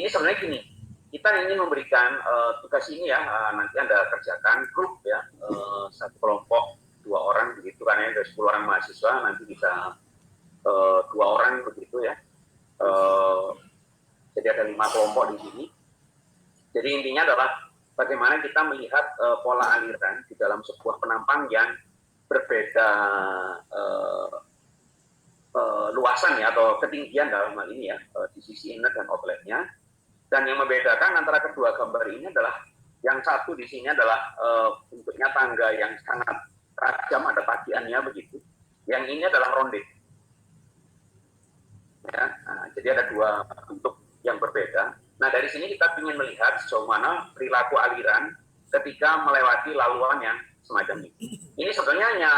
ini sebenarnya gini, kita ingin memberikan tugas ini ya, nanti Anda kerjakan grup ya, satu kelompok 2 orang begitu, karena ada 10 orang mahasiswa, nanti bisa 2 orang begitu ya. Jadi ada 5 kelompok di sini. Jadi intinya adalah bagaimana kita melihat pola aliran di dalam sebuah penampang yang berbeda luasan ya, atau ketinggian dalam hal ini ya, di sisi inlet dan outletnya. Dan yang membedakan antara kedua gambar ini adalah yang satu di sini adalah bentuknya tangga yang sangat tajam, ada tagihannya begitu. Yang ini adalah ronde. Ya, nah, jadi ada 2 bentuk yang berbeda. Nah, dari sini kita ingin melihat sejauh mana perilaku aliran ketika melewati laluan yang semacam ini. Ini sebetulnya hanya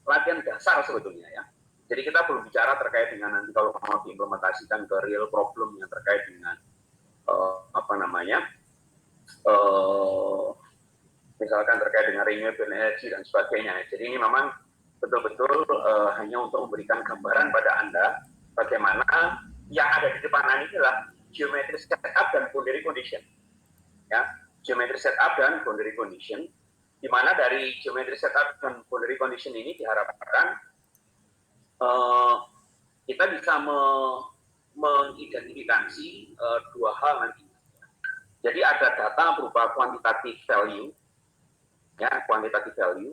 latihan dasar sebetulnya ya. Jadi kita belum bicara terkait dengan nanti kalau mau diimplementasikan ke real problem yang terkait dengan misalkan terkait dengan renewable energy dan sebagainya. Jadi ini memang betul-betul hanya untuk memberikan gambaran pada Anda bagaimana yang ada di depan Anda ini adalah geometry setup dan boundary condition. Ya, geometry setup dan boundary condition, di mana dari geometry setup dan boundary condition ini diharapkan kita bisa mengidentifikasi 2 hal nanti. Jadi ada data berupa quantitative value, ya, quantitative value.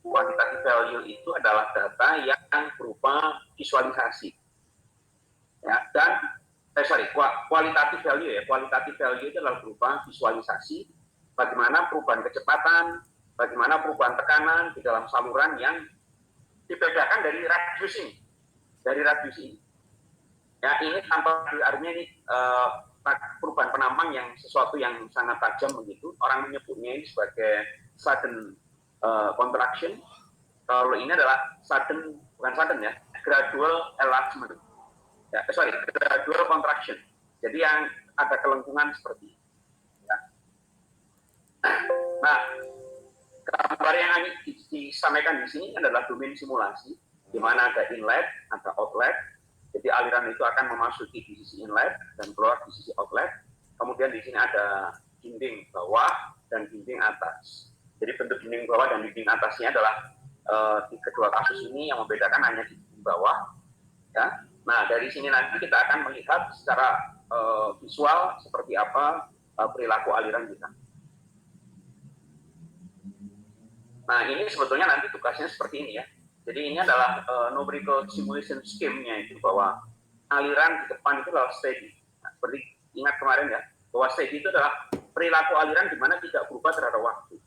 Quantitative value itu adalah data yang berupa visualisasi, ya, dan qualitative value ya, qualitative value itu adalah berupa visualisasi bagaimana perubahan kecepatan, bagaimana perubahan tekanan di dalam saluran yang dibedakan dari radius ini. Ya, ini tanpa artinya ini perubahan penampang yang sesuatu yang sangat tajam begitu. Orang menyebutnya ini sebagai sudden contraction. Kalau ini adalah bukan sudden ya, gradual enlargement. Ya, gradual contraction. Jadi yang ada kelengkungan seperti ini. Ya. Nah, gambar yang disampaikan di sini adalah domain simulasi, di mana ada inlet, ada outlet. Jadi aliran itu akan memasuki di sisi inlet dan keluar di sisi outlet. Kemudian di sini ada dinding bawah dan dinding atas. Jadi bentuk dinding bawah dan dinding atasnya adalah di kedua kasus ini yang membedakan hanya di dinding bawah. Ya. Nah, dari sini nanti kita akan melihat secara visual seperti apa perilaku aliran kita. Nah, ini sebetulnya nanti tugasnya seperti ini ya. Jadi ini adalah numerical simulation scheme-nya itu, bahwa aliran di depan itu adalah steady. Nah, seperti ingat kemarin ya, bahwa steady itu adalah perilaku aliran di mana tidak berubah terhadap waktu.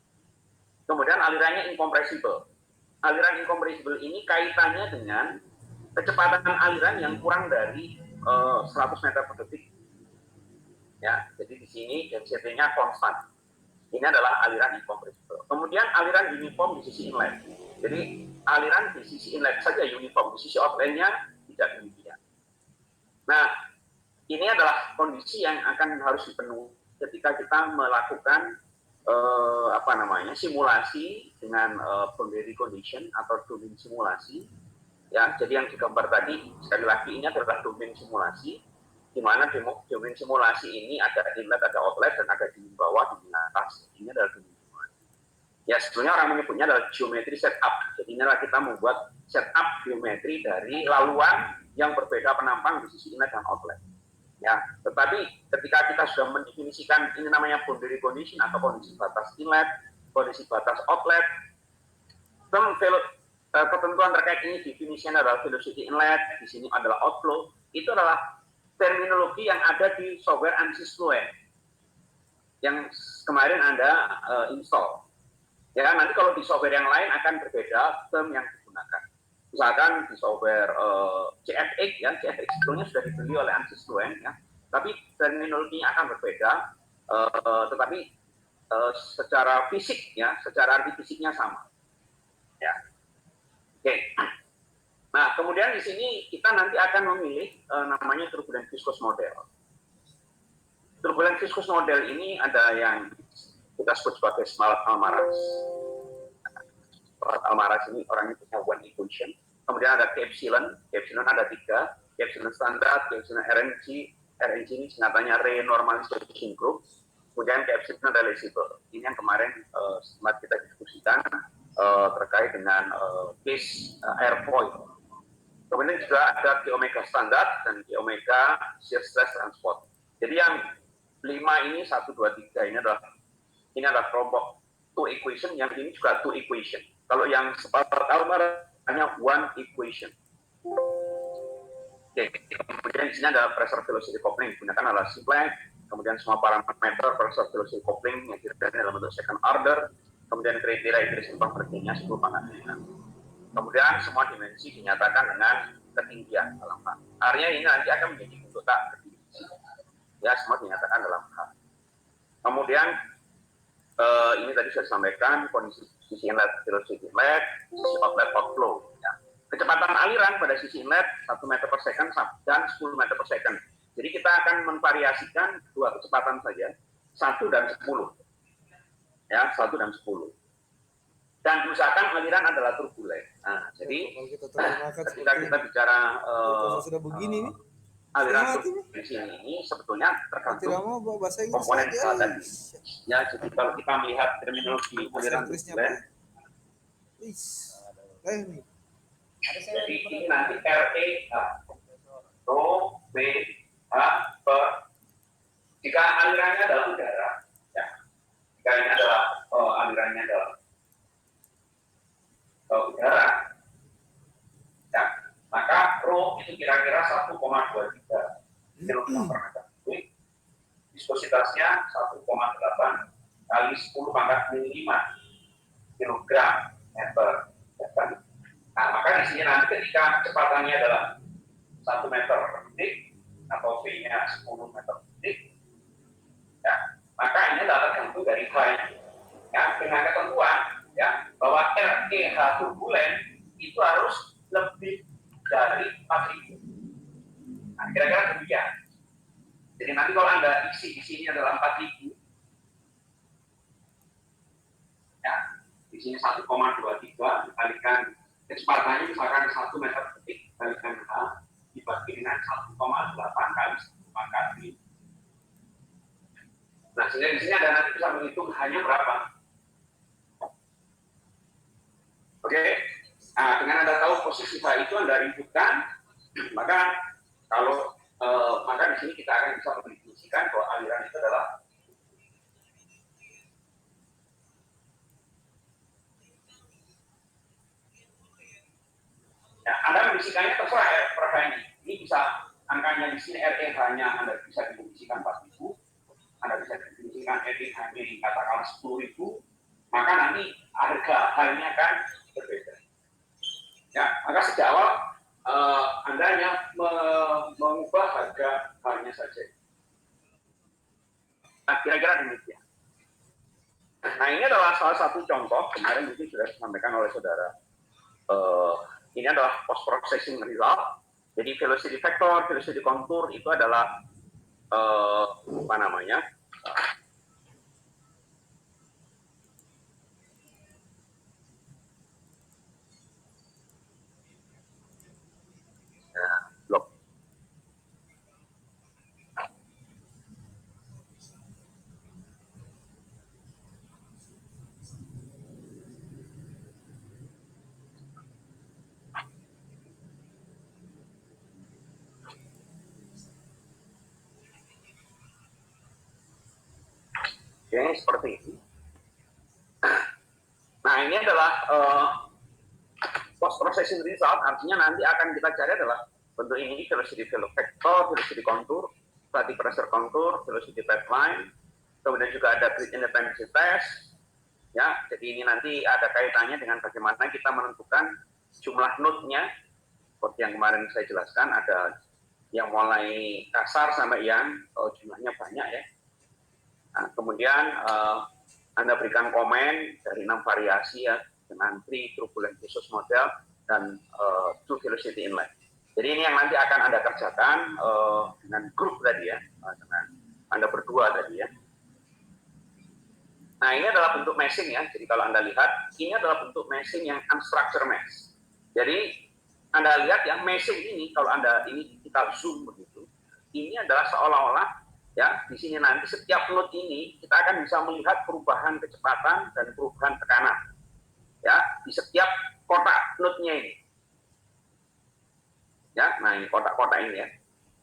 Kemudian alirannya incompressible. Aliran incompressible ini kaitannya dengan kecepatan aliran yang kurang dari 100 meter per detik. Ya, jadi di sini density-nya konstan. Ini adalah aliran incompressible. Kemudian aliran uniform di sisi inlet. Jadi aliran di sisi inlet saja uniform, di sisi outlet-nya tidak demikian. Nah, ini adalah kondisi yang akan harus dipenuhi ketika kita melakukan simulasi dengan boundary condition atau domain simulasi. Ya, jadi yang digambar tadi sekali lagi ini adalah domain simulasi, di mana domain simulasi ini ada inlet, ada outlet, dan ada di bawah, di atas. Ini adalah domain simulasi. Ya, sebetulnya orang menyebutnya adalah geometry setup. Jadi inilah kita membuat setup geometri dari laluan yang berbeda penampang di sisi inlet dan outlet. Ya, tetapi ketika kita sudah mendefinisikan ini namanya boundary condition atau kondisi batas inlet, kondisi batas outlet, ketentuan terkait ini definisinya adalah velocity inlet, di sini adalah outflow, itu adalah terminologi yang ada di software ANSYS Fluent yang kemarin Anda install. Ya, nanti kalau di software yang lain akan berbeda term yang digunakan. Misalkan di software CFX ya, CFX sebetulnya sudah dibeli oleh ANSYS Fluent ya, tapi terminologinya akan berbeda, tetapi secara fisik ya, secara arti fisiknya sama. Ya. Oke. Nah, kemudian di sini kita nanti akan memilih namanya turbulent viscous model. Turbulent viscous model ini ada yang kita sebut sebagai Smart Almaraz. Smart Almaraz ini orangnya punya one equation. Kemudian ada Epsilon ada 3, Epsilon standar, Epsilon RNG, RNG ini singkatannya renormalization group, kemudian coefficient realizable. Ini yang kemarin sempat kita diskusikan terkait dengan case airfoil. Kemudian juga ada Q omega standar dan Q omega shear stress transport. Jadi yang 5 ini 1, 2, 3 ini adalah kelompok two equation, yang ini juga two equation. Kalau yang pertama hanya one equation. Oke, kemudian di sini ada pressure velocity coupling digunakan adalah simplex, kemudian semua parameter pressure velocity coupling yang diberikan dalam bentuk second order, kemudian kriteria iteration convergence-nya 10 pangkatnya. Kemudian semua dimensi dinyatakan dengan ketinggian dalam H. Artinya ini nanti akan menjadi bentuk tak berdimensi. Ya, semua dinyatakan dalam H. Kemudian ini tadi sudah disampaikan kondisi sisi inlet, velocity inlet, sisi outlet outflow. Ya. Kecepatan aliran pada sisi inlet 1 meter per second dan 10 meter per second. Jadi kita akan memvariasikan dua kecepatan saja, 1 dan 10. Ya, 1 dan 10. Dan usahakan aliran adalah turbulen. Nah, jadi ketika kita bicara sudah begini nih, aliran turbulensi ini sebetulnya tergantung komponen tadi. Ya, jadi kalau kita melihat terminologi aliran turbulen, jadi ini nanti RE Rho B H per, jika alirannya adalah udara, ya, jika ini adalah alirannya adalah udara, ya, maka rho itu kira-kira 1,23 kg per meter kubik, viskositasnya 1,8 kali 10 pangkat 5 kg meter. Nah, maka di sini nanti ketika kecepatannya adalah 1 meter per detik atau V-nya 10 meter per detik, ya, maka ini adalah tergantung dari H, ya, dengan ketentuan, ya, bahwa REH turbulen itu harus lebih dari 4.000. Nah, kira-kira demikian. Jadi nanti kalau Anda isi di sini adalah 4.000, ya, di sini 1,23 dikalikan kecepatannya misalkan 1 meter per detik dikalikan H dibagi dengan 1,8 kali 10 pangkat 5. Nah, sehingga di sini Anda nanti bisa menghitung hanya berapa. Oke, nah, dengan Anda tahu posisi H itu Anda inputkan, maka kalau maka di sini kita akan bisa mendefinisikan bahwa aliran itu adalah ya, Anda mendefinikannya terserah ya per H ini. Ini bisa angkanya di sini REH-nya Anda bisa definisikan 4.000, Anda bisa definisikan REH-nya katakanlah 10.000, maka nanti harga H-nya akan berbeda. Ya, maka sejak awal Anda hanya mengubah harga H-nya saja. Nah, kira-kira demikian. Nah, ini adalah salah satu contoh kemarin mungkin sudah disampaikan oleh saudara. Ini adalah post processing result. Jadi velocity vector, velocity contour itu adalah apa namanya? Blok. Oke, seperti ini. Nah, ini adalah post processing result, artinya nanti akan kita cari adalah bentuk ini, velocity vector, velocity contour, static pressure contour, velocity pipeline, kemudian juga ada grid independency test, ya. Jadi ini nanti ada kaitannya dengan bagaimana kita menentukan jumlah node-nya, seperti yang kemarin saya jelaskan, ada yang mulai kasar sampai yang jumlahnya banyak, ya. Nah, kemudian Anda berikan komen dari 6 variasi, ya, dengan free turbulent khusus model dan two velocity inlet. Jadi ini yang nanti akan Anda kerjakan dengan grup tadi, ya, dengan Anda berdua tadi, ya. Nah, ini adalah bentuk meshing, ya. Jadi kalau Anda lihat, ini adalah bentuk meshing yang unstructured mesh. Jadi Anda lihat, ya, meshing ini kalau Anda ini kita zoom begitu, ini adalah seolah-olah ya di sini nanti setiap node ini kita akan bisa melihat perubahan kecepatan dan perubahan tekanan ya di setiap kotak node-nya ini. Ya, nah ini kotak-kotak ini ya.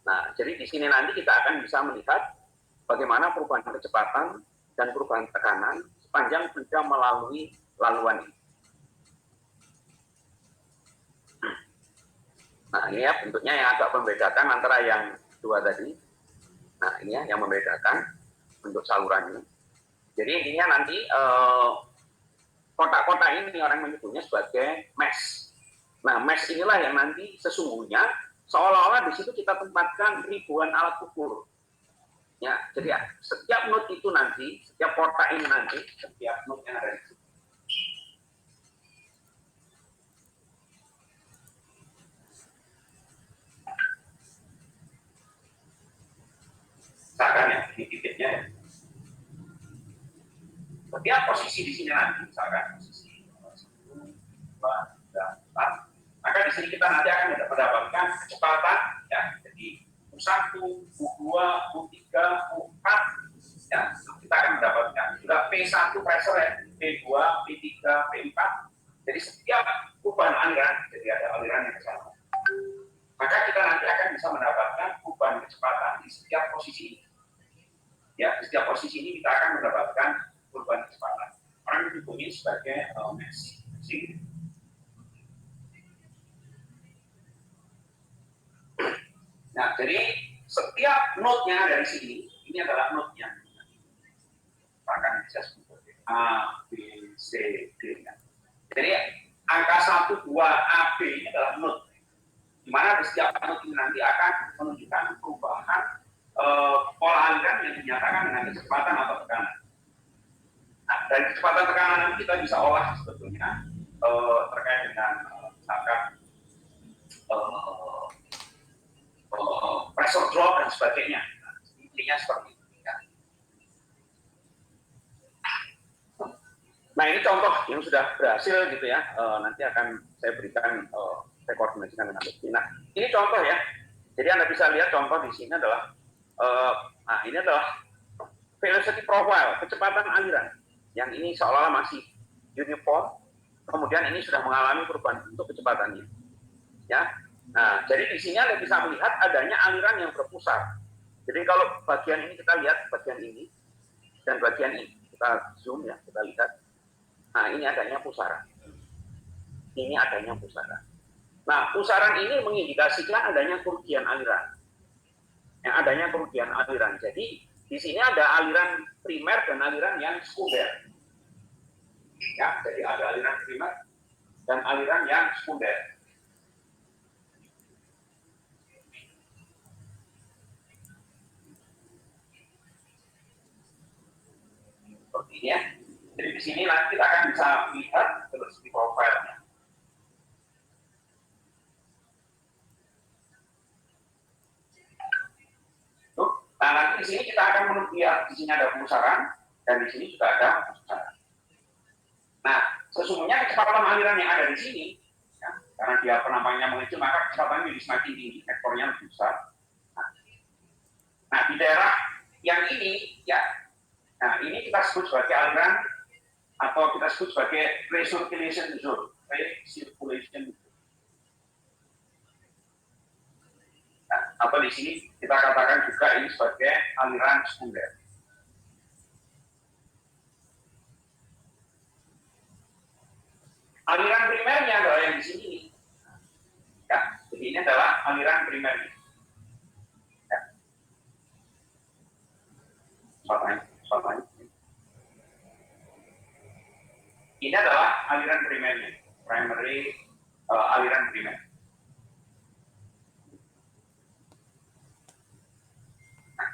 Nah, jadi di sini nanti kita akan bisa melihat bagaimana perubahan kecepatan dan perubahan tekanan sepanjang benda melalui laluan ini. Nah, ini ya bentuknya yang agak membedakan antara yang dua tadi. Nah, ini ya yang membedakan bentuk saluran ini. Jadi intinya nanti kotak-kotak ini orang menyebutnya sebagai mesh. Nah, mesh inilah yang nanti sesungguhnya seolah-olah di situ kita tempatkan ribuan alat ukur. Ya, jadi ya, setiap node itu nanti, setiap kotak ini nanti, setiap node yang ada di situ. Misalkan ya, ini titiknya ya. Setiap posisi di sini nanti, misalkan posisi 1, 2, 3, 4, maka di sini kita nanti akan mendapatkan kecepatan ya, jadi U1, U2, U3, U4 ya, kita akan mendapatkan juga P1 pressure ya, P2, P3, P4. Jadi setiap perubahan aliran, jadi ada aliran yang sama. Maka kita nanti akan bisa mendapatkan perubahan kecepatan di setiap posisi ini. Ya, di setiap posisi ini kita akan mendapatkan perubahan kecepatan. Orang menyebutnya sebagai mesh. Nah, jadi setiap node yang ada di sini, ini adalah node yang akan bisa sebut A, B, C, D. Jadi angka 1, 2, A, B ini adalah node. Di mana di setiap node ini nanti akan menunjukkan perubahan pola aliran yang dinyatakan dengan kecepatan atau tekanan. Nah, dari kecepatan tekanan nanti kita bisa olah sebetulnya terkait dengan misalkan pressure drop dan sebagainya. Nah, intinya seperti itu. Ya. Nah, ini contoh yang sudah berhasil gitu ya. Nanti akan saya berikan saya koordinasikan dengan Lutfi. Nah, ini contoh ya. Jadi Anda bisa lihat contoh di sini adalah nah ini adalah velocity profile, kecepatan aliran. Yang ini seolah-olah masih uniform, kemudian ini sudah mengalami perubahan bentuk kecepatannya. Ya. Nah, jadi di sini Anda bisa melihat adanya aliran yang berpusar. Jadi kalau bagian ini kita lihat bagian ini dan bagian ini kita zoom ya, kita lihat. Nah, ini adanya pusaran. Ini adanya pusaran. Nah, pusaran ini mengindikasikan adanya kerugian aliran. Yang adanya kerugian aliran. Jadi di sini ada aliran primer dan aliran yang sekunder. Ya, jadi ada aliran primer dan aliran yang sekunder. Seperti ini ya. Jadi di sini nanti kita akan bisa lihat terus di profilnya. Nah, nanti di sini kita akan melihat di sini ada pusaran dan di sini juga ada pusaran. Nah, sesungguhnya kecepatan aliran yang ada di sini, ya, karena dia penampangnya mengecil, maka kecepatannya jadi semakin tinggi, vektornya lebih besar. Nah, di daerah yang ini, ya, nah ini kita sebut sebagai aliran atau kita sebut sebagai recirculation zone, recirculation zone. Nah, atau di sini kita katakan juga ini sebagai aliran sekunder. Aliran primernya adalah yang di sini. Ya, jadi ini adalah aliran primernya. Ya. Soalnya. Ini adalah aliran primernya, aliran primer.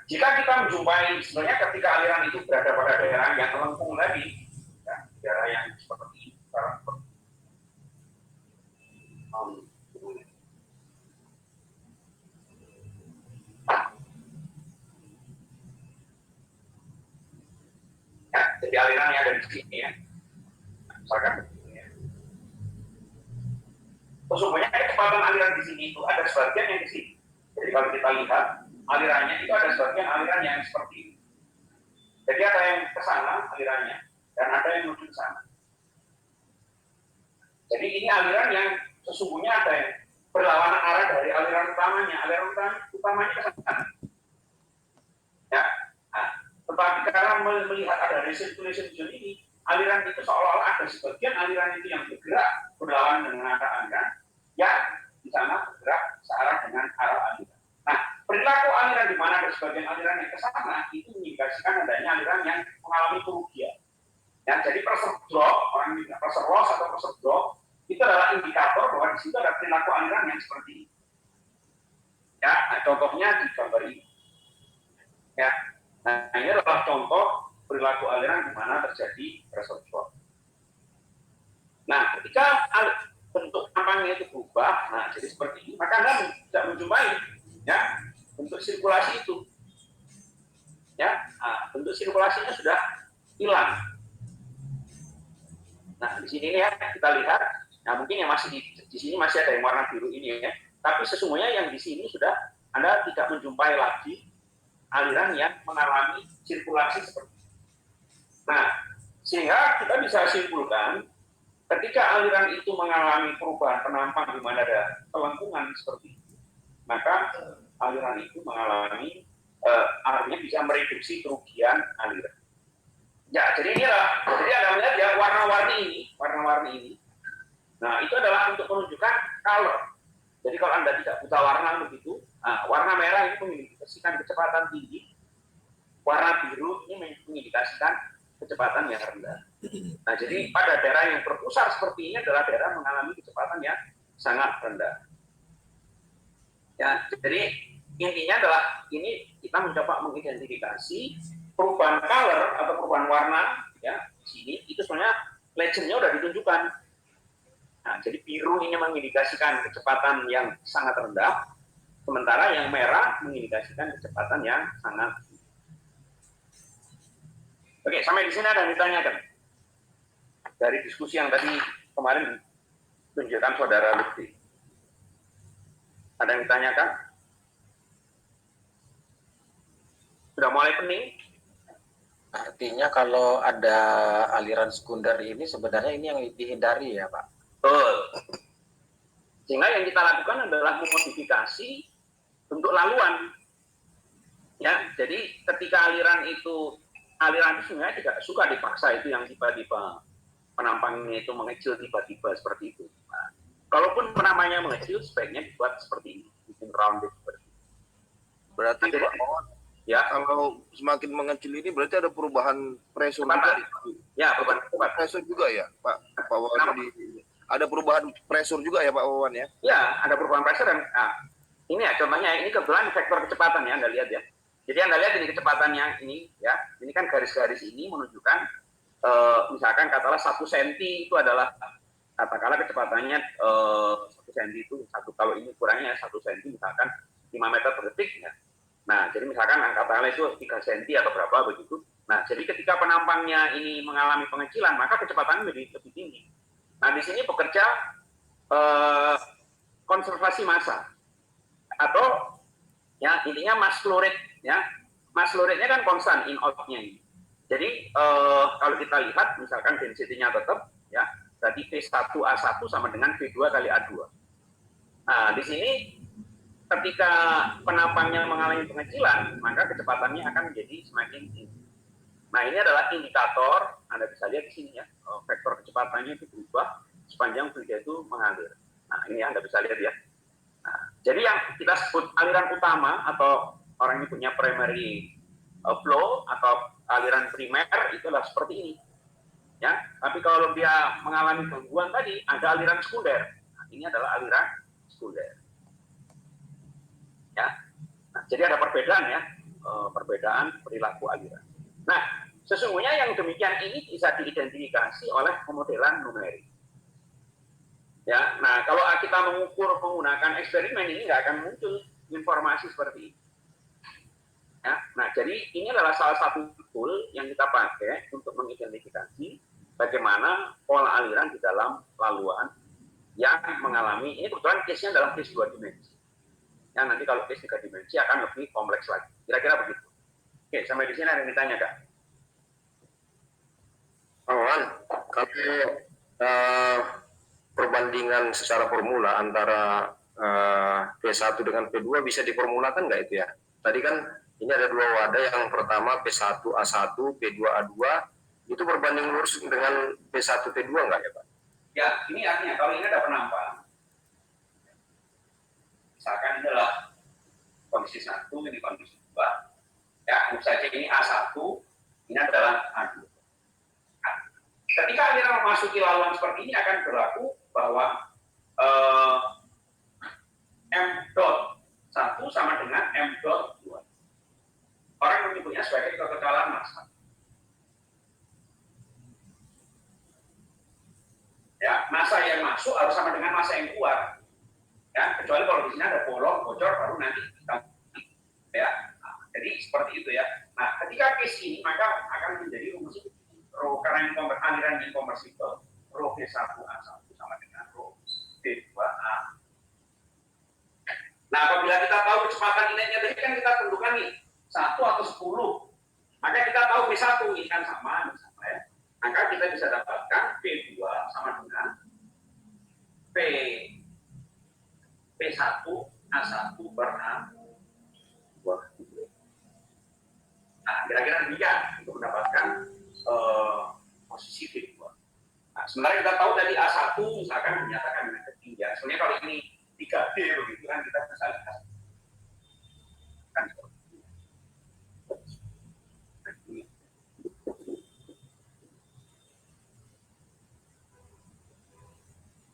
Jika kita menjumpai sebenarnya ketika aliran itu berada pada daerah yang melengkung tadi, ya, daerah yang seperti ini, ya, jadi aliran yang ada di sini ya, misalkan ya. Sesungguhnya kecepatan aliran di sini itu ada sebagian yang di sini. Jadi kalau kita lihat alirannya itu ada sebagian aliran yang seperti ini. Jadi ada yang ke sana alirannya dan ada yang menuju ke sana. Jadi ini aliran yang sesungguhnya ada yang berlawanan arah dari aliran utamanya. Aliran utamanya ke sana. Ya. Nah, tetapi karena melihat ada recirculation ini, aliran itu seolah-olah ada sebagian aliran itu yang bergerak berlawanan dengan arah aliran, yang di sana bergerak searah dengan arah aliran. Nah, perilaku aliran di mana ada sebagian aliran yang ke sana itu mengindikasikan adanya aliran yang mengalami kerugian. Ya, jadi pressure drop, orang bilang pressure loss atau pressure drop itu adalah indikator bahwa di situ ada perilaku aliran yang seperti ini. Ya, nah, contohnya di gambar ini. Ya, nah ini adalah contoh perilaku aliran di mana terjadi pressure drop. Nah, ketika bentuk tampangnya itu berubah, nah jadi seperti ini, maka Anda tidak menjumpai ya bentuk sirkulasi itu. Ya, nah, bentuk sirkulasinya sudah hilang. Nah, di sini ya kita lihat, nah mungkin yang masih di sini masih ada yang warna biru ini ya, tapi sesungguhnya yang di sini sudah Anda tidak menjumpai lagi aliran yang mengalami sirkulasi seperti ini. Nah, sehingga kita bisa simpulkan ketika aliran itu mengalami perubahan penampang di mana ada kelengkungan seperti itu, maka aliran itu mengalami artinya bisa mereduksi kerugian aliran. Ya, jadi inilah, jadi Anda melihat ya warna-warni ini. Nah, itu adalah untuk menunjukkan color. Jadi kalau Anda tidak buta warna begitu, nah, warna merah ini mengindikasikan kecepatan tinggi, warna biru ini mengindikasikan kecepatan yang rendah. Nah, jadi pada daerah yang berpusar seperti ini adalah daerah mengalami kecepatan yang sangat rendah. Ya, jadi intinya adalah ini kita mencoba mengidentifikasi perubahan color atau perubahan warna ya di sini itu sebenarnya legendnya sudah ditunjukkan. Nah, jadi biru ini mengindikasikan kecepatan yang sangat rendah, sementara yang merah mengindikasikan kecepatan yang sangat tinggi. Oke, sampai di sini ada yang ditanyakan dari diskusi yang tadi kemarin tunjukkan saudara Lutfi. Ada yang ditanyakan? Sudah mulai pening? Artinya kalau ada aliran sekunder ini sebenarnya ini yang dihindari ya Pak? Betul. Sehingga yang kita lakukan adalah memodifikasi bentuk laluan. Ya, jadi ketika aliran itu sebenarnya tidak suka dipaksa itu yang tiba-tiba penampangnya itu mengecil tiba-tiba seperti itu. Nah, kalaupun penampangnya mengecil, sebaiknya dibuat seperti ini, bikin rounded seperti ini. Berarti nah, Pak Wawan, ya kalau semakin mengecil ini berarti ada perubahan pressure juga. Ya, perubahan pressure juga ya, Pak Wawan. Ada perubahan pressure juga ya, Pak Wawan ya? Ya, ada perubahan pressure dan ini ya contohnya ini kebetulan vektor kecepatan ya Anda lihat ya. Jadi Anda lihat ini kecepatan yang ini ya, ini kan garis-garis ini menunjukkan misalkan katakanlah 1 cm itu adalah katakanlah kecepatannya 1 cm itu kalau ini kurangnya 1 cm misalkan 5 meter per detik ya. Nah, jadi misalkan katakanlah itu 3 cm atau berapa begitu. Nah, jadi ketika penampangnya ini mengalami pengecilan, maka kecepatannya lebih tinggi. Nah, di sini bekerja konservasi massa atau ya intinya mass flow rate ya. Mass flow rate-nya kan konstan in out-nya ini. Jadi kalau kita lihat misalkan density-nya tetap ya, berarti V1A1 sama dengan V2 kali A2. Nah, di sini ketika penampangnya mengalami pengecilan, maka kecepatannya akan menjadi semakin tinggi. Nah, ini adalah indikator, Anda bisa lihat di sini ya, vektor kecepatannya itu berubah sepanjang fluid itu mengalir. Nah, ini Anda bisa lihat ya. Nah, jadi yang kita sebut aliran utama atau orang ini punya primary flow atau aliran primer itulah seperti ini. Ya, tapi kalau dia mengalami gangguan tadi, ada aliran sekunder. Nah, ini adalah aliran sekunder. Ya, nah, jadi ada perbedaan ya, perbedaan perilaku aliran. Nah, sesungguhnya yang demikian ini bisa diidentifikasi oleh pemodelan numerik. Ya, nah kalau kita mengukur menggunakan eksperimen ini nggak akan muncul informasi seperti ini. Ya, nah jadi ini adalah salah satu tool yang kita pakai untuk mengidentifikasi bagaimana pola aliran di dalam laluan yang mengalami ini kebetulan case-nya dalam case 2 dimensi. Ya, nanti kalau case 3 dimensi akan lebih kompleks lagi. Kira-kira begitu. Oke, sampai di sini ada yang ditanya, Kak? Kalau perbandingan secara formula antara P1 dengan P2 bisa diformulakan nggak itu ya? Tadi kan ini ada dua wadah, yang pertama P1A1, P2A2, itu berbanding lurus dengan P1P2 nggak ya Pak? Ya, ini artinya kalau ini ada penampalan. Misalkan ini adalah kondisi 1, ini kondisi 2. Ya, anggap saja ini A1, ini adalah A2. Nah, ketika aliran memasuki laluan seperti ini akan berlaku bahwa M dot 1 sama dengan M dot 2. Orang menyebutnya sebagai kekecalan massa. Ya, massa yang masuk harus sama dengan massa yang keluar. Ya, kecuali kalau di sini ada bolong, bocor, baru nanti kita, ya. Nah, jadi seperti itu ya. Nah, ketika case ini maka akan menjadi rumus rho karena aliran inkonversibel, rho V1A1 sama dengan rho V2A. Nah, apabila kita tahu kecepatan inetnya tadi kan kita tentukan nih 1 atau 10, maka kita tahu V1 ini kan sama ya. Maka kita bisa dapatkan V2 sama dengan P1A1 per A2. Nah, kira-kira demikian untuk mendapatkan posisi V2. Nah, sebenarnya kita tahu tadi A1 misalkan dinyatakan dengan ketinggian. Sebenarnya kalau ini 3D begitu kan kita bisa lihat. Kan seperti ini.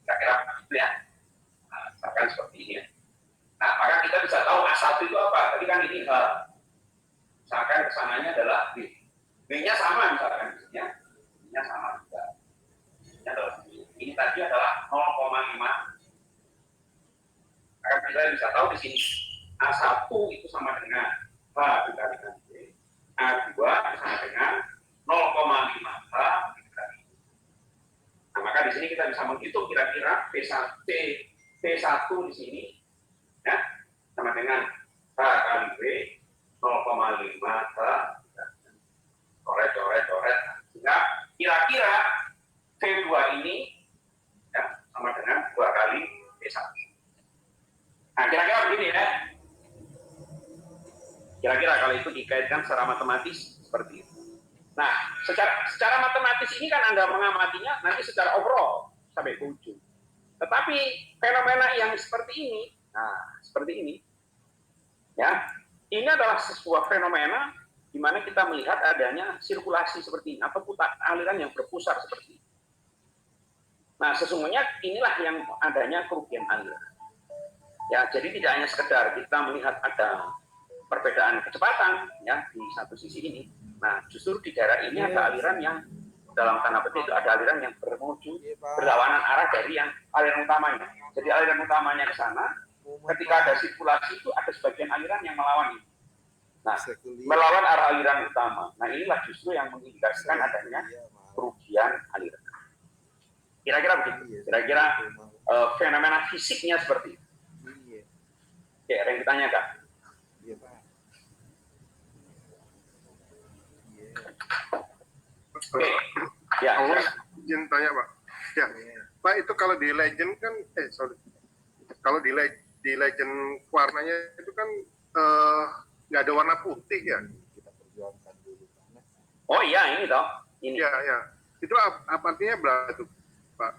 Kira-kira begitu ya. Nah, misalkan seperti ini ya. Nah, maka kita bisa tahu A1 itu apa. Tadi kan ini H. Misalkan kesananya adalah B. B-nya sama misalkan. B-nya sama juga. Ini tadi adalah 0,5. Maka kita bisa tahu di sini A1 itu sama dengan H dikali dengan B. A2 sama dengan 0,5 H dikali. Nah, maka di sini kita bisa menghitung kira-kira P1 di sini ya, sama dengan H kali B 0,5 H coret. Sehingga kira-kira V2 ini ya, sama dengan 2 kali P1. Nah, kira-kira begini ya. Kira-kira kalau itu dikaitkan secara matematis seperti itu. Nah, secara matematis ini kan Anda mengamatinya nanti secara overall sampai ke ujung. Tetapi fenomena yang seperti ini, nah seperti ini, ya, ini adalah sebuah fenomena di mana kita melihat adanya sirkulasi seperti ini atau aliran yang berpusar seperti ini. Nah, sesungguhnya inilah yang adanya kerugian aliran. Ya, jadi tidak hanya sekedar kita melihat ada perbedaan kecepatan ya di satu sisi ini. Nah, justru di daerah ini ada aliran yang dalam tanda petik itu ada aliran yang berlawanan arah dari yang aliran utamanya. Jadi aliran utamanya ke sana, ketika ada sirkulasi itu ada sebagian aliran yang melawan ini. Nah, melawan arah aliran utama. Nah, inilah justru yang mengindikasikan adanya kerugian aliran. Kira-kira begitu. Kira-kira fenomena fisiknya seperti itu. Oke, ada yang ditanya, Kak? Iya, Pak. Oke. Ya, izin tanya Pak. Ya, Pak, itu kalau di legend kan, kalau di legend warnanya itu kan nggak ada warna putih ya? Kita perjuangkan dulu. oh iya ini toh. Ini. Ya. Itu apa artinya berarti, Pak?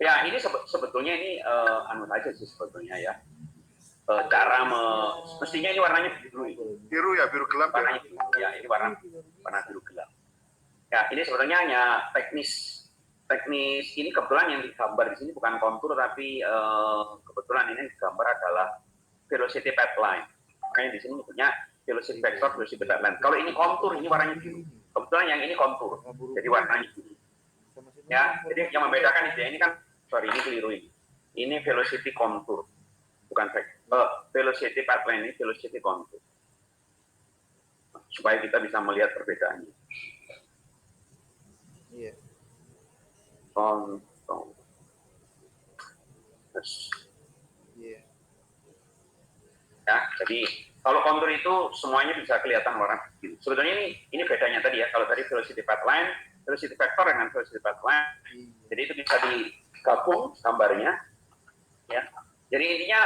Ya, ini sebetulnya ini anu aja sih sebetulnya ya. Mestinya ini warnanya biru. Biru ya, biru gelap Warnanya biru. Ya, ini warna biru gelap. Ya, ini sebenarnya hanya teknis ini kebetulan yang digambar di sini bukan kontur tapi kebetulan ini digambar adalah velocity pathline. Makanya di sini punya velocity vector, velocity pathline. Kalau ini kontur, ini warnanya biru. Kebetulan yang ini kontur, jadi warnanya biru. Ya, jadi yang membedakan ini kan, ini keliru ini. Ini velocity kontur, bukan velocity pathline, ini velocity kontur. Supaya kita bisa melihat perbedaannya. Iya. Kontur. Iya. Ya, jadi kalau kontur itu semuanya bisa kelihatan warna biru. Sebetulnya ini bedanya tadi ya. Kalau tadi velocity path line, velocity vector dengan velocity path line, jadi itu bisa digabung gambarnya. Ya, jadi intinya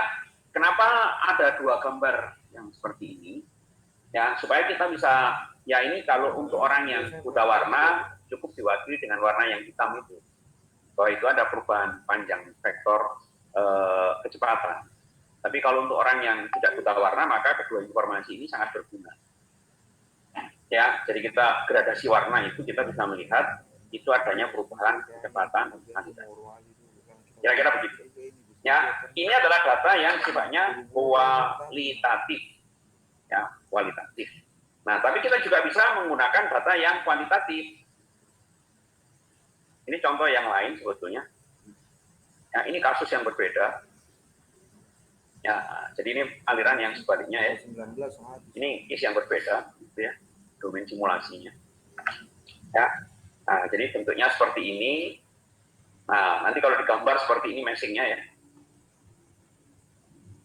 kenapa ada dua gambar yang seperti ini? Ya, supaya kita bisa, ya ini kalau untuk orang yang buta warna cukup diwakili dengan warna yang hitam itu, bahwa itu ada perubahan panjang vektor kecepatan. Tapi kalau untuk orang yang tidak buta warna, maka kedua informasi ini sangat berguna. Ya, jadi kita gradasi warna itu kita bisa melihat itu adanya perubahan kecepatan. Kira-kira begitu. Ya, ini adalah data yang sifatnya kualitatif. Ya, kualitatif. Nah, tapi kita juga bisa menggunakan data yang kuantitatif. Ini contoh yang lain sebetulnya. Ya, ini kasus yang berbeda. Ya, jadi ini aliran yang sebaliknya ya. Ini case yang berbeda, gitu ya, domain simulasinya. Ya, nah, jadi bentuknya seperti ini. Nah, nanti kalau digambar seperti ini meshingnya ya.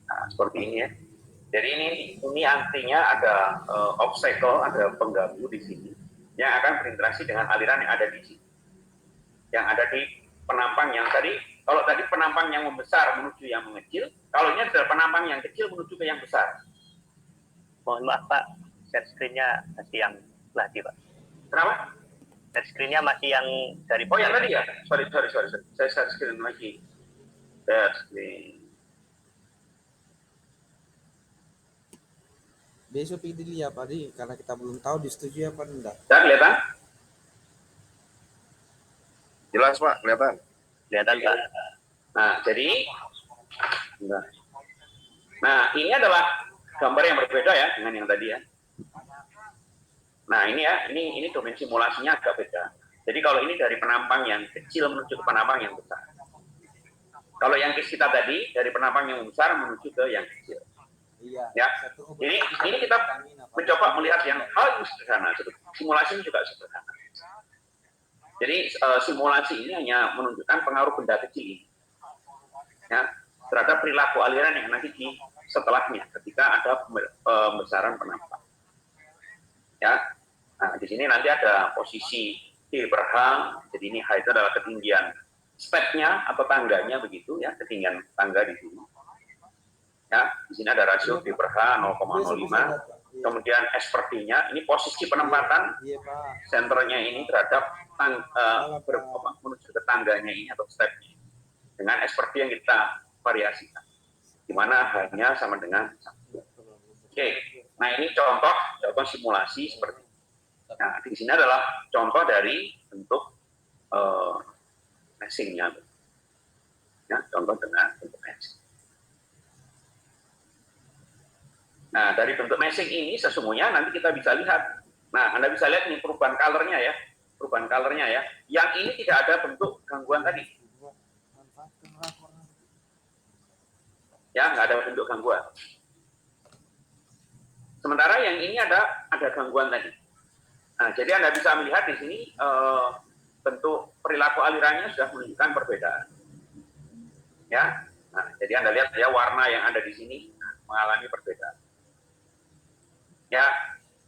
Nah, seperti ini ya. Jadi ini artinya ada obstacle, ada pengganggu di sini yang akan berinteraksi dengan aliran yang ada di sini. Yang ada di penampang yang tadi. Kalau tadi penampang yang membesar menuju yang mengecil, kalau ini adalah penampang yang kecil menuju ke yang besar. Mohon maaf Pak, share screen-nya masih yang lagi Pak. Kenapa? Share screen-nya masih yang dari... Oh yang tadi ya? Sorry. Saya share screen lagi. Share screen. Besok pilih apa nih? Karena kita belum tahu disetujui apa enggak. Ya, kelihatan? Jelas Pak, kelihatan. Kelihatan Pak. Nah, jadi, nah ini adalah gambar yang berbeda ya dengan yang tadi ya. Nah ini ya, ini domain simulasinya agak beda. Jadi kalau ini dari penampang yang kecil menuju ke penampang yang besar. Kalau yang kita tadi dari penampang yang besar menuju ke yang kecil. Iya. Ya, ini kita mencoba melihat yang hal yang sederhana. Simulasi ini juga sederhana. Jadi simulasi ini hanya menunjukkan pengaruh benda kecil ini, ya, terhadap perilaku aliran yang nanti di setelahnya ketika ada pembesaran penampang. Ya, nah di sini nanti ada posisi D per H. Jadi ini H itu adalah ketinggian stepnya atau tangganya begitu ya, ketinggian tangga di sini. Ya, di sini ada rasio D per H 0,05. Kemudian S per D-nya, ini posisi penempatan senternya ini terhadap menuju ke tangganya ini atau stepnya. Dengan S per D yang kita variasikan. Di mana H-nya sama dengan 1. Oke, nah ini contoh simulasi seperti ini. Nah, di sini adalah contoh dari bentuk meshing-nya. Ya, contoh dengan bentuk meshing. Nah, dari bentuk meshing ini sesungguhnya nanti kita bisa lihat. Nah, Anda bisa lihat ini perubahan color-nya ya. Perubahan color-nya ya. Yang ini tidak ada bentuk gangguan tadi. Ya, nggak ada bentuk gangguan. Sementara yang ini ada gangguan tadi. Nah, jadi Anda bisa melihat di sini bentuk perilaku alirannya sudah menunjukkan perbedaan. Ya, nah, jadi Anda lihat ya warna yang ada di sini mengalami perbedaan. Ya,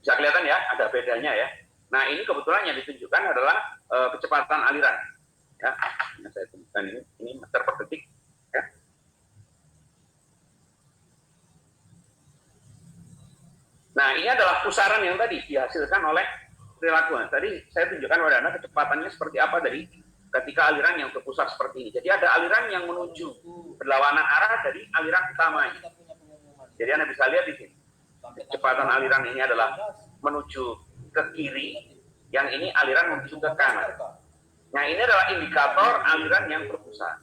bisa kelihatan ya, ada bedanya ya. Nah, ini kebetulan yang ditunjukkan adalah kecepatan aliran. Ya, nah, saya tunjukkan ini meter per detik. Ya. Nah, ini adalah pusaran yang tadi dihasilkan oleh perilaku. Tadi saya tunjukkan pada Anda kecepatannya seperti apa dari ketika aliran yang berpusar seperti ini. Jadi ada aliran yang menuju berlawanan arah dari aliran utamanya. Jadi Anda bisa lihat di sini. Kecepatan aliran ini adalah menuju ke kiri, yang ini aliran menuju ke kanan. Nah, ini adalah indikator aliran yang berpusar.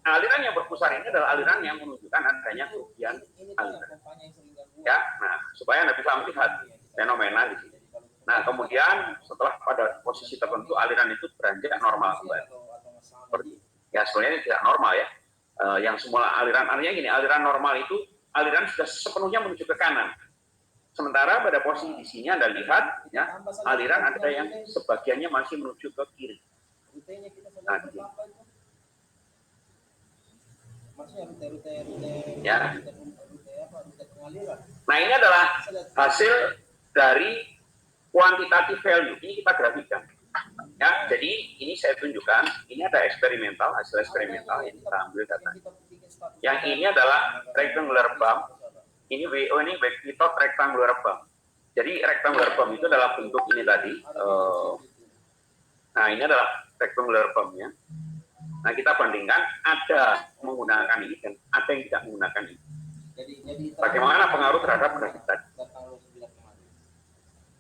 Nah, aliran yang berpusar ini adalah aliran yang menunjukkan adanya kerugian aliran. Ya, nah, supaya Anda bisa melihat fenomena di sini. Nah, kemudian setelah pada posisi tertentu aliran itu beranjak normal kembali. Ya, sebenarnya ini tidak normal ya. Yang semula aliran-alirannya gini, aliran normal itu aliran sudah sepenuhnya menuju ke kanan. Sementara pada posisi di sini Anda lihat, ya, aliran ada yang sebagiannya masih menuju ke kiri. Nah, ya. Nah, ini adalah hasil dari quantitative value. Ini kita grafikkan. Ya, jadi ini saya tunjukkan. Ini ada eksperimental, hasil eksperimental yang kita ambil data. Yang ini adalah rectangular bump. Ini WO ini without rectangular bump. Jadi rectangular bump itu adalah bentuk ini tadi. Nah, ini adalah rectangular bump-nya. Nah, kita bandingkan ada menggunakan ini dan ada yang tidak menggunakan ini. Bagaimana pengaruh terhadap grafik tadi?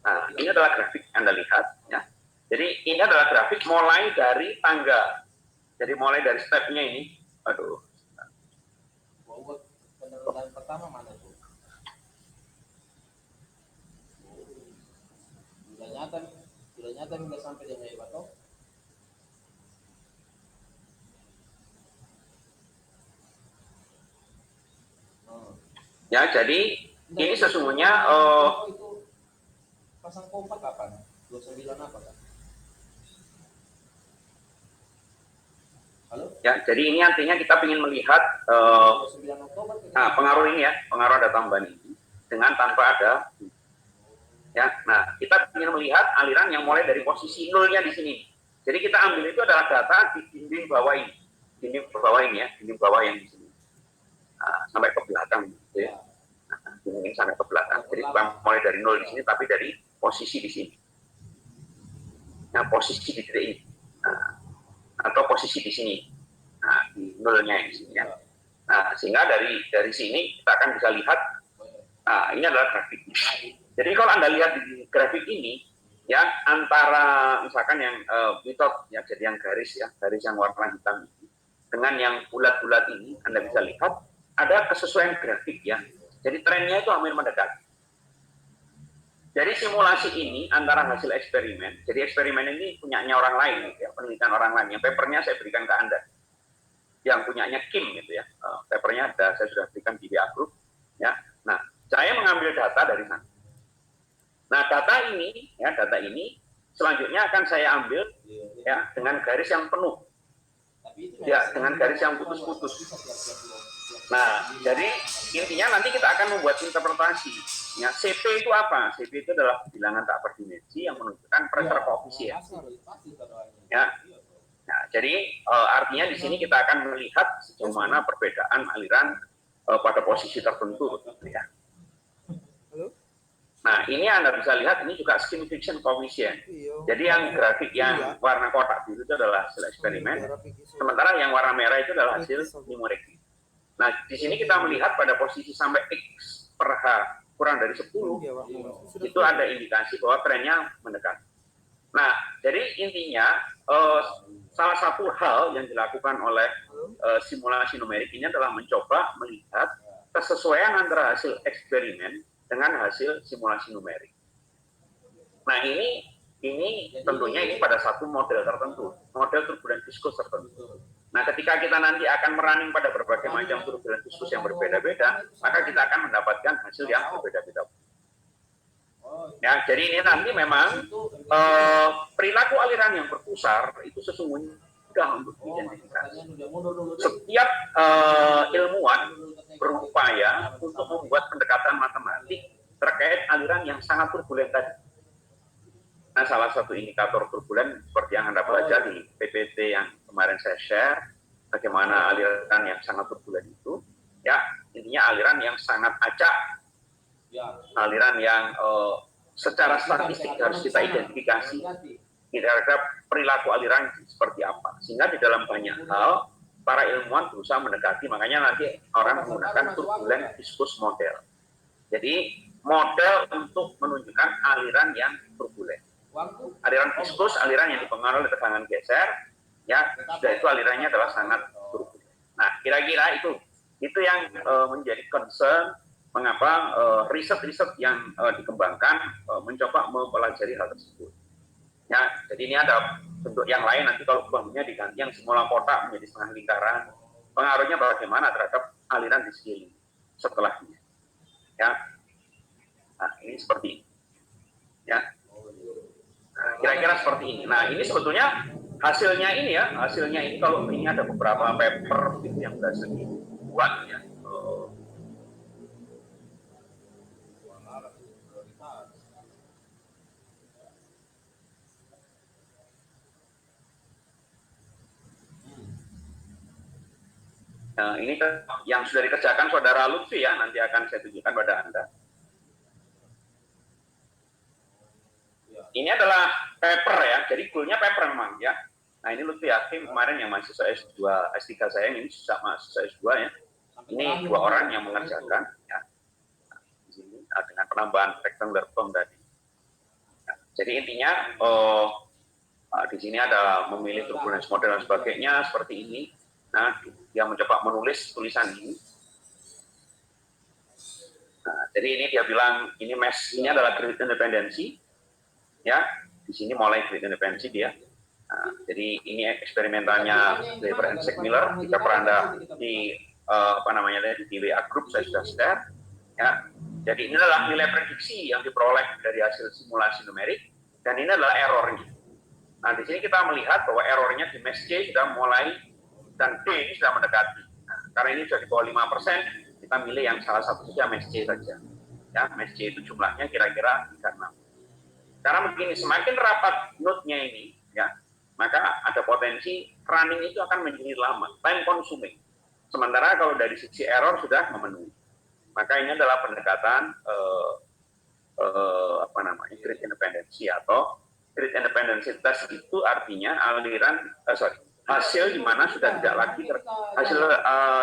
Nah, ini adalah grafik Anda lihat, ya. Jadi ini adalah grafik mulai dari tangga. Jadi mulai dari stepnya ini. Aduh. Penerusan pertama mana tuh? Sudah nyata nggak sampai dia hebat toh? Ya, jadi ini sesungguhnya itu pasang kompak kapan? 29 apa kan? Halo? ya, jadi ini artinya kita ingin melihat 29 Oktober. pengaruh ini ya, pengaruh ada tambahan ini dengan tanpa ada. Ya, nah kita ingin melihat aliran yang mulai dari posisi nolnya di sini. Jadi kita ambil itu adalah data di dinding bawah ini, dinding bawah ini ya, dinding bawah yang di sini. Nah, sampai ke belakang, gitu ya. Nah, ini sampai ke belakang. Jadi bukan mulai dari nol di sini, tapi dari posisi di sini. Nah, posisi di titik ini, atau posisi di sini. Nah, di nolnya di sini ya. Nah, sehingga dari sini kita akan bisa lihat. Nah, ini adalah grafik. Jadi kalau Anda lihat di grafik ini, ya antara misalkan yang without ya, jadi yang garis ya, garis yang warna hitam ini, dengan yang bulat-bulat ini, Anda bisa lihat ada kesesuaian grafik ya. Jadi trennya itu hampir mendekati. Jadi simulasi ini antara hasil eksperimen, jadi eksperimen ini punyanya orang lain, ya, penelitian orang lain. Yang papernya saya berikan ke Anda, yang punyanya Kim gitu ya. Papernya ada, saya sudah berikan di WA Group. Ya, nah saya mengambil data dari sana. Nah data ini selanjutnya akan saya ambil ya dengan garis yang penuh, ya dengan garis yang putus-putus. Nah, jadi intinya nanti kita akan membuat interpretasi. Ya, CP itu apa? CP itu adalah bilangan tak berdimensi yang menunjukkan pressure coefficient. Ya. Nah, jadi artinya di sini kita akan melihat sejauh mana perbedaan aliran pada posisi tertentu. Ya. Nah, ini Anda bisa lihat ini juga skin friction coefficient. Jadi yang grafik yang warna kotak biru itu adalah hasil eksperimen, sementara yang warna merah itu adalah hasil numerik. Nah, di sini kita melihat pada posisi sampai X per H kurang dari 10, itu ada indikasi bahwa trennya mendekat. Nah, jadi intinya salah satu hal yang dilakukan oleh simulasi numerik ini adalah mencoba melihat kesesuaian antara hasil eksperimen dengan hasil simulasi numerik. Nah, ini tentunya ini pada satu model tertentu, model turbulen viskus tertentu. Nah, ketika kita nanti akan merunning pada berbagai macam turbulen viskus yang berbeda-beda, maka kita akan mendapatkan hasil yang berbeda-beda. Ya, jadi ini nanti memang perilaku aliran yang berpusar itu sesungguhnya mudah untuk diidentifikasi. Setiap ilmuwan berupaya untuk membuat pendekatan matematik terkait aliran yang sangat turbulen tadi. Nah, salah satu indikator turbulen seperti yang Anda belajar di PPT yang kemarin saya share, bagaimana aliran yang sangat turbulen itu, ya intinya aliran yang sangat acak, aliran yang secara statistik harus kita identifikasi kira-kira perilaku aliran seperti apa. Sehingga di dalam banyak hal, para ilmuwan berusaha mendekati, makanya nanti orang menggunakan turbulen viskus model. Jadi, model untuk menunjukkan aliran yang turbulen. Aliran viskus, aliran yang dipengaruhi oleh tegangan geser, ya sudah itu alirannya adalah sangat turbulen. Nah, kira-kira itu yang menjadi concern mengapa riset-riset yang dikembangkan mencoba mempelajari hal tersebut. Ya, jadi ini ada bentuk yang lain nanti kalau bangunnya diganti yang semula kotak menjadi setengah lingkaran, pengaruhnya bagaimana terhadap aliran di sekeliling setelahnya. Ya, nah ini seperti ini. Ya. Kira-kira seperti ini. Nah, ini sebetulnya hasilnya ini kalau ini ada beberapa paper gitu yang berhasil dibuat ya. Ini yang sudah dikerjakan Saudara Lutfi ya, nanti akan saya tunjukkan pada Anda. Ini adalah paper ya, jadi goalnya paper memang ya. Nah ini Lutfi Hakim kemarin yang mahasiswa S2, S3 saya, ini mahasiswa S2 ya. Ini 2 orang yang mengerjakan ya. Di sini dengan penambahan rectangular form tadi. Nah, jadi intinya di sini ada memilih turbulence model dan sebagainya seperti ini. Nah, dia mencoba menulis tulisan ini. Nah, jadi ini dia bilang ini mesh ini adalah grid independensi. Ya, di sini mulai grid independensi dia. Nah, jadi ini eksperimentalnya Lever and Miller. Jika Anda di di WA group saya sudah share. Ya, jadi ini adalah nilai prediksi yang diperoleh dari hasil simulasi numerik dan ini adalah errornya. Nah, di sini kita melihat bahwa errornya di mesh C sudah mulai dan D ini sudah mendekati. Nah, karena ini sudah di bawah 5%, kita milih yang salah satu saja mesh C saja. Ya, mesh C itu jumlahnya kira-kira 36. Karena begini, semakin rapat node-nya ini, ya, maka ada potensi running itu akan menjadi lama, time consuming. Sementara kalau dari sisi error sudah memenuhi. Maka ini adalah pendekatan grid independency atau grid independency test itu artinya hasil di mana sudah tidak lagi hasil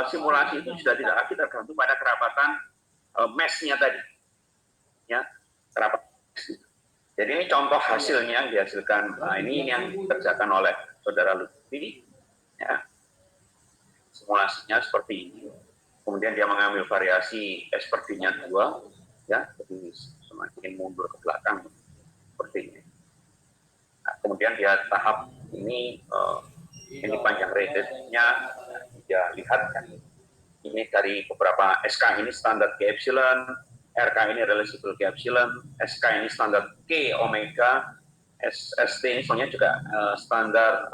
simulasi itu sudah tidak lagi tergantung pada kerapatan mesh-nya tadi. Ya, kerapat. Jadi ini contoh hasilnya yang dihasilkan. Nah, ini yang dikerjakan oleh Saudara Lutfi. Ya. Simulasinya seperti ini. Kemudian dia mengambil variasi SPD-nya 2, ya, jadi semakin mundur ke belakang seperti ini. Nah, kemudian dia tahap ini panjang radiusnya, dia lihat kan. Ini dari beberapa SK ini standar K epsilon, RK ini reversible K epsilon, SK ini standar K omega, ST ini soalnya juga standar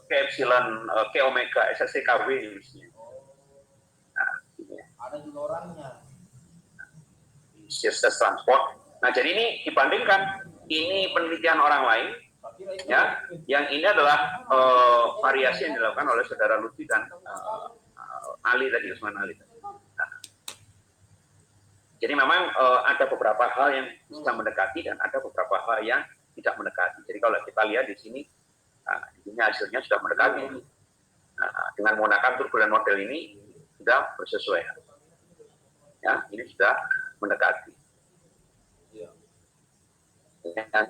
K epsilon K omega SST KW misalnya. Nah, ini. Ada juga orangnya. Sistem transport. Nah, jadi ini dibandingkan ini penelitian orang lain, ya, yang ini adalah variasi yang dilakukan oleh Saudara Lutfi dan Ali tadi, Usman Ali. Nah, jadi memang ada beberapa hal yang bisa mendekati dan ada beberapa hal yang tidak mendekati. Jadi kalau kita lihat di sini hasilnya sudah mendekati. Dengan menggunakan turbulent model ini sudah bersesuaian. Ya, ini sudah mendekati. Dan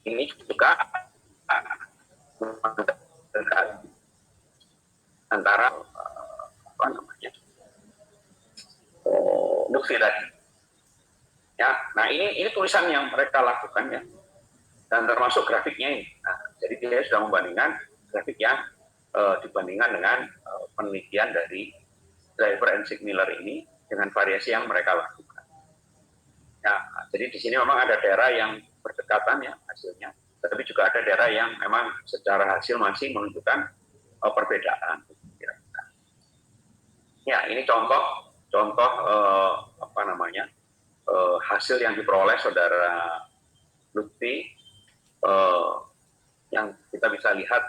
ini juga mendekati antara Lutfi tadi. Ya, nah ini tulisan yang mereka lakukan ya. Dan termasuk grafiknya ini. Nah, jadi dia sudah membandingkan grafik yang dibandingkan dengan penelitian dari Driver and Miller ini dengan variasi yang mereka lakukan. Ya, jadi di sini memang ada daerah yang berdekatan ya hasilnya, tetapi juga ada daerah yang memang secara hasil masih menunjukkan perbedaan. Ya, ini contoh hasil yang diperoleh Saudara Lutfi. Yang kita bisa lihat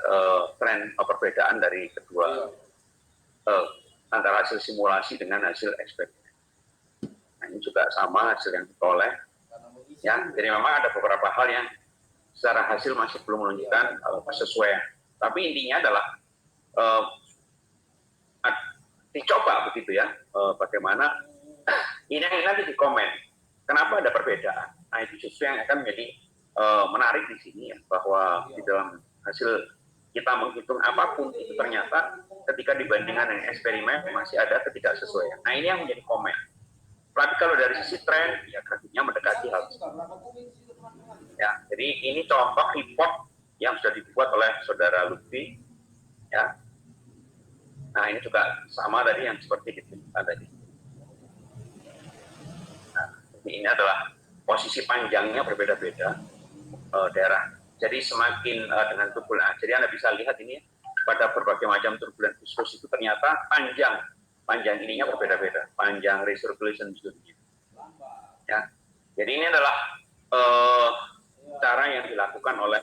tren perbedaan dari kedua antara hasil simulasi dengan hasil eksperimen. Nah, ini juga sama hasil yang diperoleh. Ya, jadi memang ada beberapa hal yang secara hasil masih belum menunjukkan kesesuaian. Tapi intinya adalah dicoba begitu ya, bagaimana ini nanti di komen. Kenapa ada perbedaan? Nah, itu justru yang akan menjadi menarik di sini ya, bahwa di dalam hasil kita menghitung apapun itu ternyata ketika dibandingkan dengan eksperimen masih ada ketidaksesuaian. Nah, ini yang menjadi komen. Tapi kalau dari sisi tren, ya grafiknya mendekati hal itu. Ya, jadi ini contoh report yang sudah dibuat oleh Saudara Lutfi. Ya. Nah, ini juga sama tadi yang seperti ditunjukkan tadi. Nah, ini adalah posisi panjangnya berbeda-beda daerah. Jadi semakin dengan turbulen, jadi Anda bisa lihat ini pada berbagai macam turbulen viskus itu ternyata panjang ininya berbeda-beda, panjang recirculation zone-nya. Ya, jadi ini adalah cara yang dilakukan oleh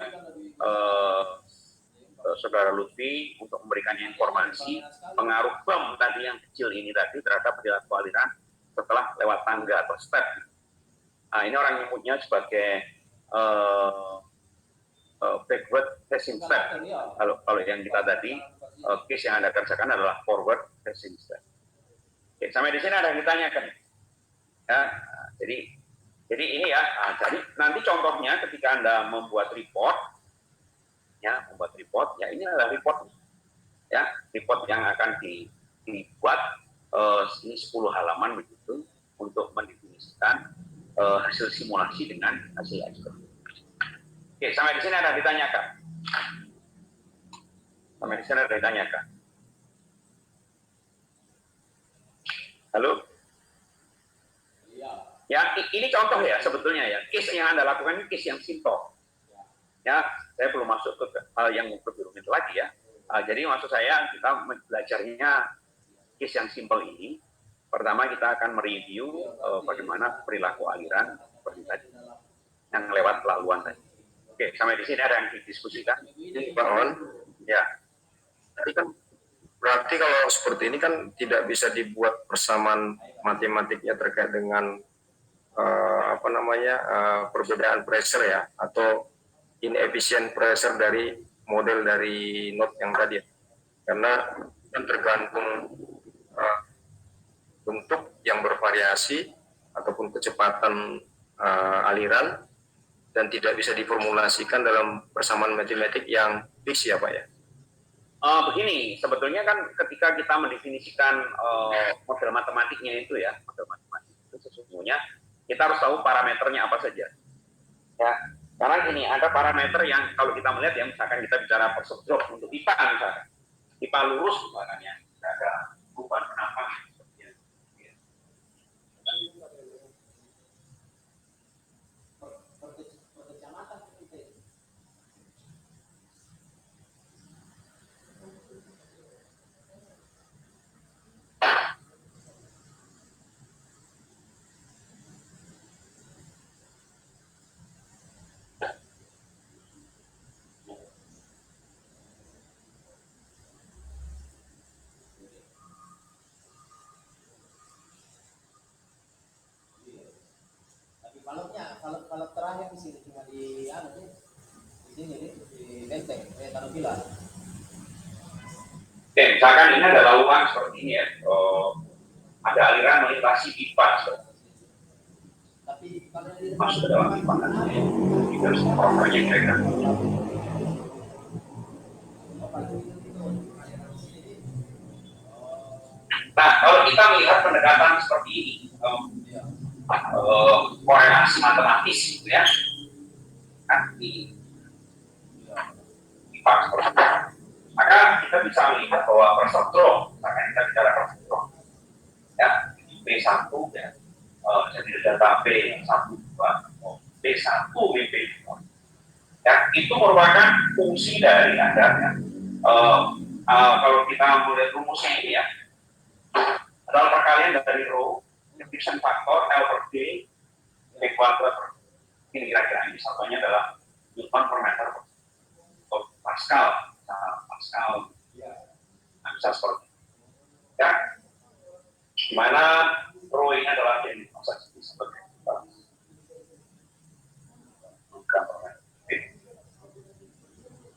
Saudara Lutfi untuk memberikan informasi pengaruh bom tadi yang kecil ini tadi terhadap perilaku aliran setelah lewat tangga atau step. Nah, ini orang nyebutnya sebagai backward facing step. Kalau yang kita tadi case yang Anda kerjakan adalah forward facing step. Oke, sampai di sini ada yang ditanyakan. Ya, jadi ini ya. Nah, jadi nanti contohnya ketika Anda membuat report, ya ini adalah report, ya report yang akan dibuat ini 10 halaman begitu untuk mendefinisikan hasil simulasi dengan hasil eksperimen. Oke, sampai di sini ada ditanyakan. Halo? Ya, ini contoh ya sebetulnya ya. Case yang Anda lakukan ini case yang simple. Ya, saya belum masuk ke hal yang lebih rumit lagi ya. Jadi maksud saya kita belajarnya case yang simple ini. Pertama kita akan mereview bagaimana perilaku aliran seperti tadi yang lewat laluan tadi. Oke, sampai di sini ada yang didiskusikan. Pak On, Ya, tadi kan berarti kalau seperti ini kan tidak bisa dibuat persamaan matematiknya terkait dengan perbedaan pressure ya, atau inefficient pressure dari model dari node yang tadi, karena kan tergantung bentuk yang bervariasi ataupun kecepatan aliran dan tidak bisa diformulasikan dalam persamaan matematik yang fix ya Pak ya. Begini, sebetulnya kan ketika kita mendefinisikan model matematiknya itu ya, model matematik itu sesungguhnya kita harus tahu parameternya apa saja. Ya, karena ini ada parameter yang kalau kita melihat ya, misalkan kita bicara pressure drop untuk pipa misalkan, pipa lurus misalkan ya, ada perubahan penampang. Kalau terakhir di sini cuma di sini nih, di benteng, taruh pilar. Oke, misalkan ini ada laluan seperti ini ya, ada aliran melintasi pipa. Tapi kalau di Masuk ke dalam pipa kan, kita harus propernya mereka. Nah, kalau kita melihat pendekatan seperti ini, korelasi matematis gitu ya, kan di pipa seperti itu, maka kita bisa melihat bahwa pressure drop, misalkan kita bicara pressure drop, ya P1 ya, jadi data P1 P1 BP2, ya itu merupakan fungsi dari adanya. Kalau kita melihat rumusnya ini ya, adalah perkalian dari rho diffusion faktor L per D P kuadrat per ini kira-kira ini satunya adalah Newton per meter per Pascal. Nah, bisa seperti itu. Ya, dimana rho ini adalah yang dimaksud sebagai gram per meter.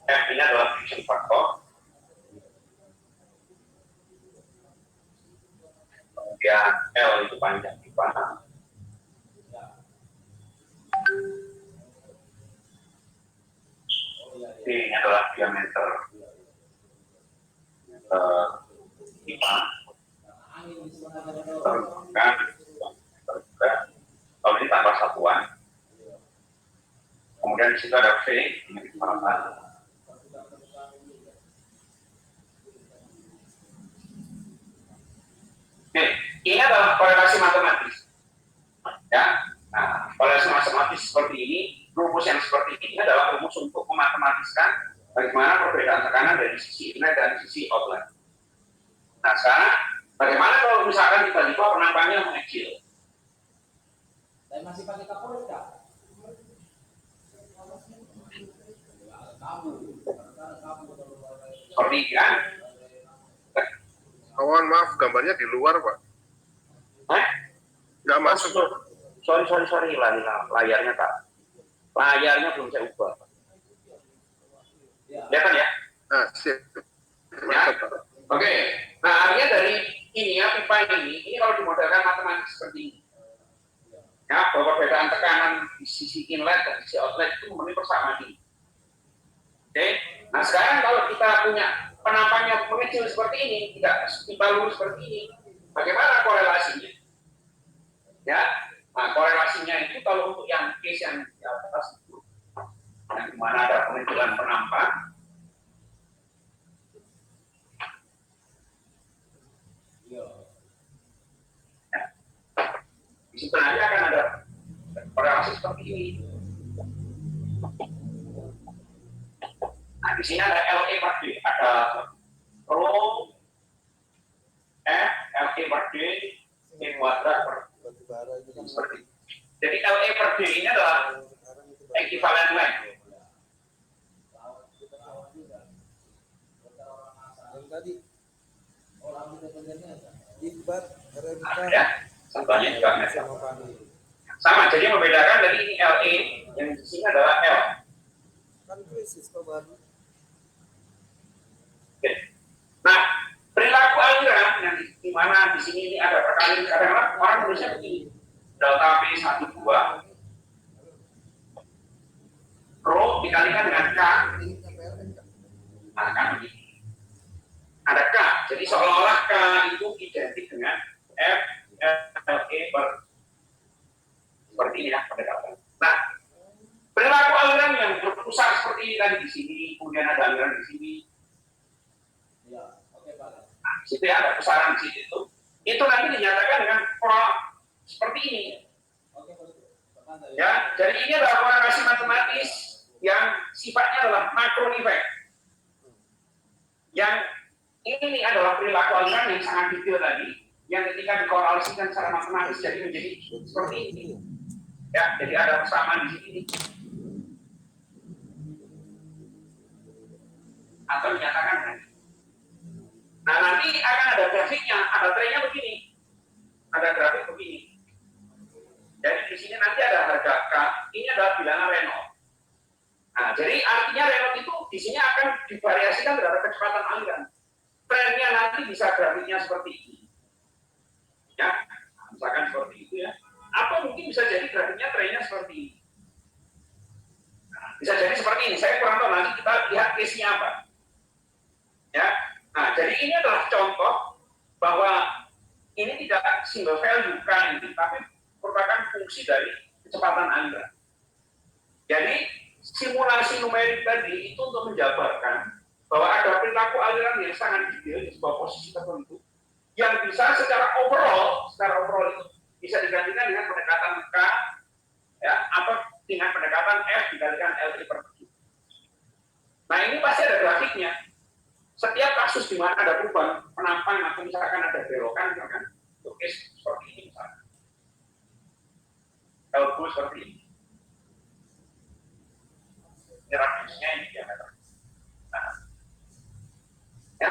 F ini adalah diffusion faktor. Kemudian L itu panjang pipa. D ini adalah diameter pipa. Kalau ini tambah satuan. Kemudian di situ ada V ini kecepatan. Oke, ini adalah korelasi matematis. Ya, nah, korelasi matematis seperti ini, rumus yang seperti ini adalah rumus untuk mematematiskan bagaimana perbedaan tekanan dari sisi inlet dan sisi outlet. Nah, sekarang bagaimana kalau misalkan tiba-tiba penampangnya mengecil? Saya masih pakai kaporit kak? Kamu, Seperti ini kan? Mohon maaf, gambarnya di luar, Pak. Hah? Nggak masuk. Sorry, layarnya tak. Layarnya belum saya ubah. Ya kan ya? Nah, sip. Ya. Mantap, Pak. Oke. Nah, artinya dari ini ya, pipa ini kalau dimodelkan matematis seperti ini. Ya, bahwa perbedaan tekanan di sisi inlet dan sisi outlet itu memenuhi persamaan ini. Oke. Nah, sekarang kalau kita punya penampangnya mengecil seperti ini, tidak pipa lurus seperti ini, bagaimana korelasinya? Ya, nah korelasinya itu kalau untuk yang case yang di atas itu, yang dimana ada pengecilan penampang, ya, di sebenarnya akan ada korelasi seperti ini. Nah, di sini ada LE per D, ada rho F, LE per D, E kuadrat per seperti itu. Jadi LE per D ini adalah ekivalen length. Yang tadi orang independennya Iqbal, Ya, contohnya juga meter. Sama, jadi membedakan dari ini LE, yang di sini adalah L. kan krisis baru. Oke. Nah, perilaku aliran yang di mana di sini ini ada perkalian kadang-kadang orang Indonesia begini. Delta P 12 rho dikalikan dengan K. Nah, kan begini. Ada K, jadi seolah-olah K itu identik dengan F, LE per seperti ini ya pendekatan. Nah, perilaku aliran yang berpusat seperti ini tadi di sini, kemudian ada aliran di sini. Ya, oke Pak. Nah, di situ ya ada pusaran di situ. Itu nanti dinyatakan dengan pola seperti ini. Oke, Pak. Ya, jadi ini adalah korelasi matematis yang sifatnya adalah makro effect. Yang ini adalah perilaku aliran yang sangat detail tadi, yang ketika dikorelasikan secara matematis jadi menjadi seperti ini. Ya, jadi ada persamaan di sini. Atau dinyatakan kan. Nah, nanti akan ada grafiknya, ada trennya begini. Ada grafik begini. Jadi di sini nanti ada harga K, ini adalah bilangan Reynolds. Nah, jadi artinya Reynolds itu di sini akan divariasikan terhadap kecepatan aliran. Trennya nanti bisa grafiknya seperti ini. Ya, misalkan seperti itu ya. Atau mungkin bisa jadi grafiknya trennya seperti ini. Nah, bisa jadi seperti ini. Saya kurang tahu, nanti kita lihat case-nya apa. Ya. Nah, jadi ini adalah contoh bahwa ini tidak single value kan ini, tapi merupakan fungsi dari kecepatan aliran. Jadi simulasi numerik tadi itu untuk menjabarkan bahwa ada perilaku aliran yang sangat detail di sebuah posisi tertentu yang bisa secara overall itu bisa digantikan dengan pendekatan K ya, atau dengan pendekatan F dikalikan LE per Q. Nah, ini pasti ada grafiknya. Setiap kasus di mana ada perubahan penampang atau misalkan ada belokan, misalkan oke seperti ini misalkan. Kalau seperti ini. Ini radiusnya ini diameter. Nah, ya.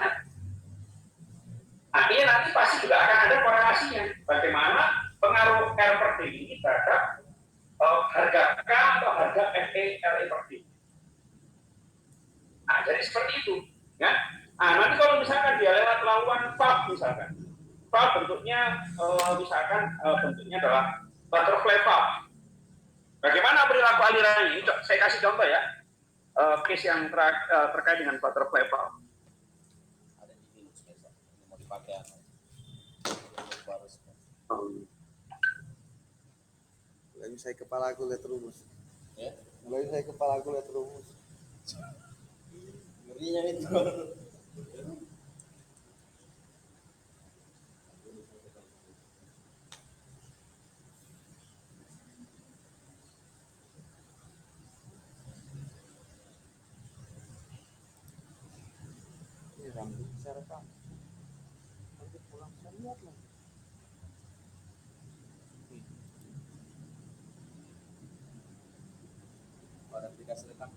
Nah, ini nanti pasti juga akan ada korelasinya. Bagaimana pengaruh R per D ini terhadap harga K atau harga FE LE per D. Nah, jadi seperti itu. Ya. Nah, nanti kalau misalkan dia lewat laluan valve misalkan. Valve bentuknya misalkan bentuknya adalah butterfly valve. Bagaimana perilaku aliran ini? Saya kasih contoh ya. Case yang terkait dengan butterfly valve. Ada di Linux besok. Mau dipakai apa? Lagi saya kepala aku lihat rumus. Ya? Lagi saya kepala aku lihat rumus. Ngerinya itu. Rambut bisa rekam. Nanti pulang saya lihat lah. Ada aplikasi rekam.